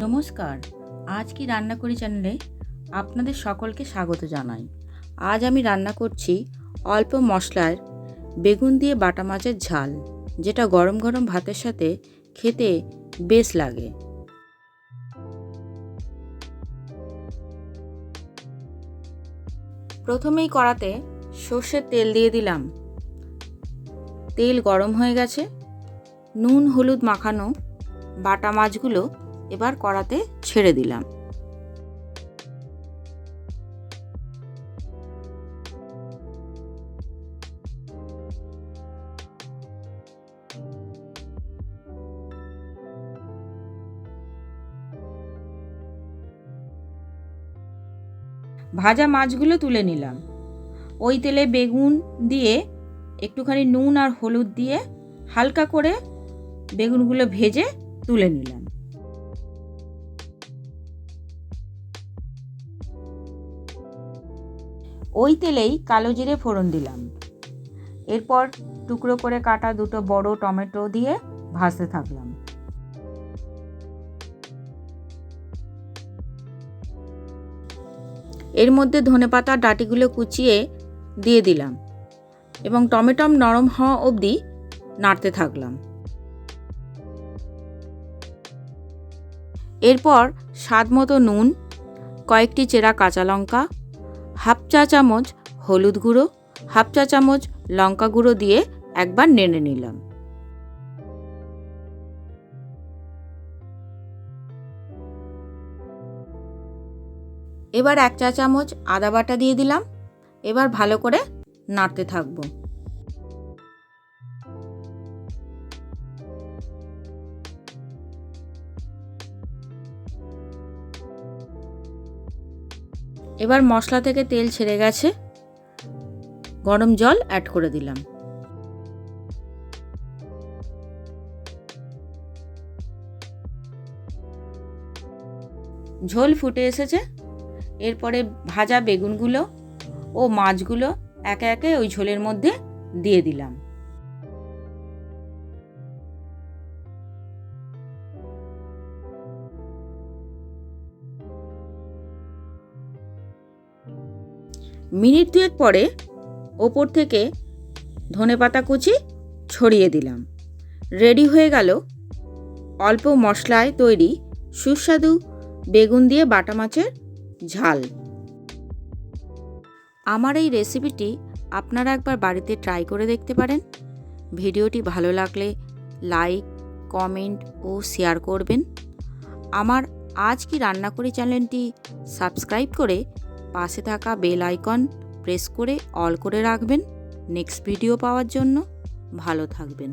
নমস্কার। আজ কি রান্না করি চ্যানেলে আপনাদের সকলকে স্বাগত জানাই। আজ আমি রান্না করছি অল্প মশলায় বেগুন দিয়ে বাটা মাছের ঝাল, যেটা গরম গরম ভাতের সাথে খেতে বেশ লাগে। প্রথমেই কড়াতে সর্ষের তেল দিয়ে দিলাম। তেল গরম হয়ে গেছে। নুন হলুদ মাখানো বাটা মাছগুলো এবার কড়াতে ছেড়ে দিলাম। ভাজা মাছগুলো তুলে নিলাম। ওই তেলে বেগুন দিয়ে একটুখানি নুন আর হলুদ দিয়ে হালকা করে বেগুনগুলো ভেজে তুলে নিলাম। ওই তেলেই কালো জিরে ফোড়ন দিলাম। এরপর টুকরো করে কাটা দুটো বড় টমেটো দিয়ে ভাজতে থাকলাম। এর মধ্যে ধনেপাতার ডাঁটিগুলো কুচিয়ে দিয়ে দিলাম এবং টমেটো নরম হওয়া অবধি নাড়তে থাকলাম। এরপর স্বাদ মতো নুন, কয়েকটি চেরা কাঁচা লঙ্কা, হাফ চা চামচ হলুদ গুঁড়ো, হাফ চা চামচ লঙ্কা গুঁড়ো দিয়ে একবার নেড়ে নিলাম। এবার 1 চা চামচ আদা বাটা দিয়ে দিলাম। এবার ভালো করে নাড়তে থাকবো। এবার মশলা থেকে তেল ছেড়ে গেছে। গরম জল অ্যাড করে দিলাম। ঝোল ফুটে এসেছে। এরপরে ভাজা বেগুনগুলো ও মাছগুলো একে একে ওই ঝোলের মধ্যে দিয়ে দিলাম। মিনিট 2 পরে ওপর থেকে ধনেপাতা কুচি ছড়িয়ে দিলাম। রেডি হয়ে গেল অল্প মশলায় তৈরি সুস্বাদু বেগুন দিয়ে বাটা মাছের ঝাল। আমার এই রেসিপিটি আপনারা একবার বাড়িতে ট্রাই করে দেখতে পারেন। ভিডিওটি ভালো লাগলে লাইক, কমেন্ট ও শেয়ার করবেন। আমার আজ কি রান্না করি চ্যানেলটি সাবস্ক্রাইব করে পাশে থাকা বেল আইকন প্রেস করে অল করে রাখবেন নেক্সট ভিডিও পাওয়ার জন্য। ভালো থাকবেন।